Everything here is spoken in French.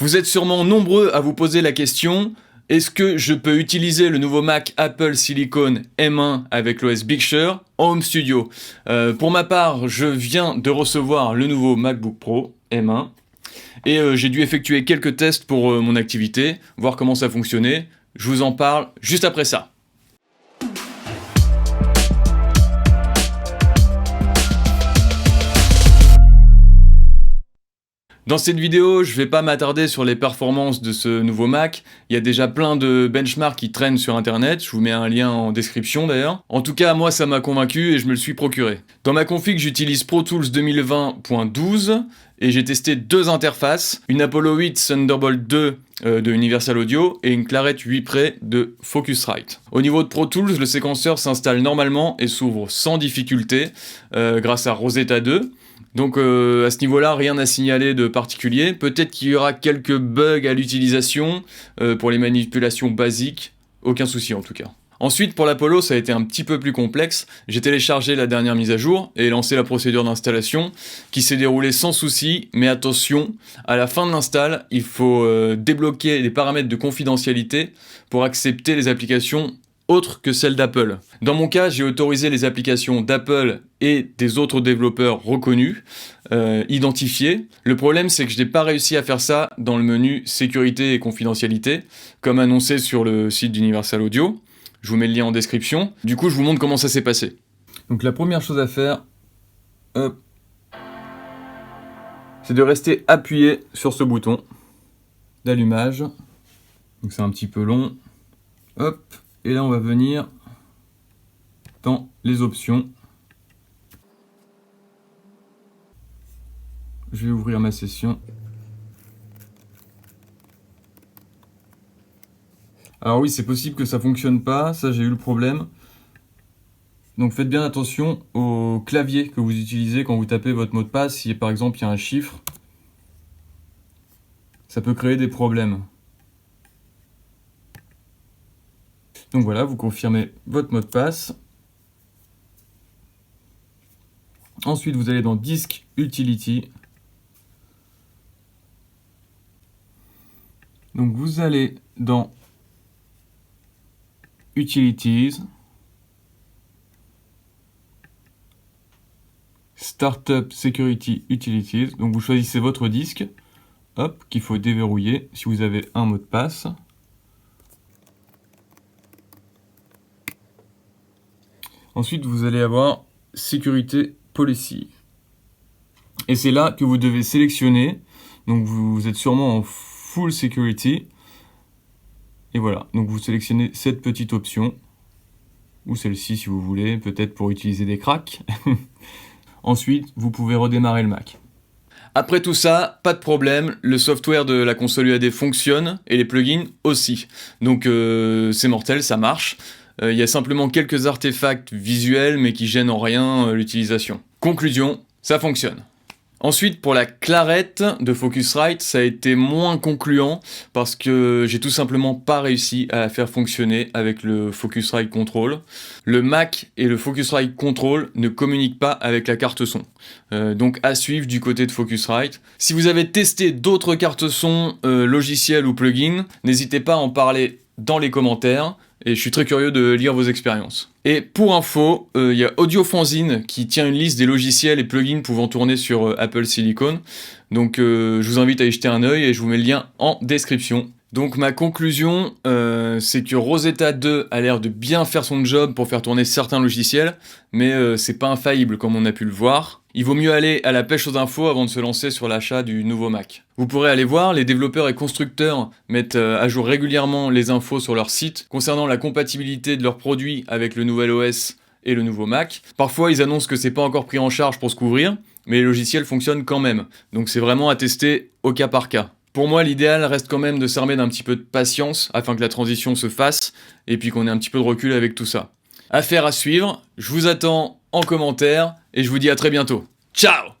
Vous êtes sûrement nombreux à vous poser la question, est-ce que je peux utiliser le nouveau Mac Apple Silicon M1 avec l'OS Big Sur en Home Studio? Pour ma part, je viens de recevoir le nouveau MacBook Pro M1 et j'ai dû effectuer quelques tests pour mon activité, voir comment ça fonctionnait. Je vous en parle juste après ça. Dans cette vidéo, je vais pas m'attarder sur les performances de ce nouveau Mac. Il y a déjà plein de benchmarks qui traînent sur internet. Je vous mets un lien en description d'ailleurs. En tout cas, moi ça m'a convaincu et je me le suis procuré. Dans ma config, j'utilise Pro Tools 2020.12 et j'ai testé deux interfaces. Une Apollo 8 Thunderbolt 2 de Universal Audio et une Clarette 8 Pre de Focusrite. Au niveau de Pro Tools, le séquenceur s'installe normalement et s'ouvre sans difficulté grâce à Rosetta 2. Donc à ce niveau-là, rien à signaler de particulier. Peut-être qu'il y aura quelques bugs à l'utilisation pour les manipulations basiques. Aucun souci en tout cas. Ensuite, pour l'Apollo, ça a été un petit peu plus complexe. J'ai téléchargé la dernière mise à jour et lancé la procédure d'installation qui s'est déroulée sans souci. Mais attention, à la fin de l'install, il faut débloquer les paramètres de confidentialité pour accepter les applications autres que celles d'Apple. Dans mon cas, j'ai autorisé les applications d'Apple et des autres développeurs reconnus, identifiés. Le problème, c'est que je n'ai pas réussi à faire ça dans le menu sécurité et confidentialité, comme annoncé sur le site d'Universal Audio. Je vous mets le lien en description. Du coup, je vous montre comment ça s'est passé. Donc la première chose à faire, c'est de rester appuyé sur ce bouton d'allumage. Donc c'est un petit peu long. Hop. Et là, on va venir dans les options. Je vais ouvrir ma session. Alors oui, c'est possible que ça fonctionne pas. Ça, j'ai eu le problème. Donc faites bien attention au clavier que vous utilisez quand vous tapez votre mot de passe. Si par exemple, il y a un chiffre, ça peut créer des problèmes. Donc voilà, vous confirmez votre mot de passe. Ensuite, vous allez dans Disk Utility. Donc vous allez dans Utilities, Startup Security Utilities. Donc vous choisissez votre disque, hop, qu'il faut déverrouiller si vous avez un mot de passe. Ensuite, vous allez avoir Sécurité Policy. Et c'est là que vous devez sélectionner. Donc, vous êtes sûrement en Full Security. Et voilà. Donc, vous sélectionnez cette petite option. Ou celle-ci si vous voulez. Peut-être pour utiliser des cracks. Ensuite, vous pouvez redémarrer le Mac. Après tout ça, pas de problème. Le software de la console UAD fonctionne. Et les plugins aussi. Donc, c'est mortel, ça marche. Il y a simplement quelques artefacts visuels, mais qui gênent en rien l'utilisation. Conclusion, ça fonctionne. Ensuite, pour la Clarette de Focusrite, ça a été moins concluant parce que j'ai tout simplement pas réussi à la faire fonctionner avec le Focusrite Control. Le Mac et le Focusrite Control ne communiquent pas avec la carte son. Donc à suivre du côté de Focusrite. Si vous avez testé d'autres cartes son, logiciels ou plugins, n'hésitez pas à en parler dans les commentaires. Et je suis très curieux de lire vos expériences. Et pour info, il y a Audiofanzine qui tient une liste des logiciels et plugins pouvant tourner sur Apple Silicon. Donc je vous invite à y jeter un œil et je vous mets le lien en description. Donc ma conclusion, c'est que Rosetta 2 a l'air de bien faire son job pour faire tourner certains logiciels, mais c'est pas infaillible comme on a pu le voir. Il vaut mieux aller à la pêche aux infos avant de se lancer sur l'achat du nouveau Mac. Vous pourrez aller voir, les développeurs et constructeurs mettent à jour régulièrement les infos sur leur site concernant la compatibilité de leurs produits avec le nouvel OS et le nouveau Mac. Parfois, ils annoncent que c'est pas encore pris en charge pour se couvrir, mais les logiciels fonctionnent quand même. Donc c'est vraiment à tester au cas par cas. Pour moi, l'idéal reste quand même de s'armer d'un petit peu de patience afin que la transition se fasse et puis qu'on ait un petit peu de recul avec tout ça. Affaire à suivre, je vous attends en commentaire et je vous dis à très bientôt. Ciao!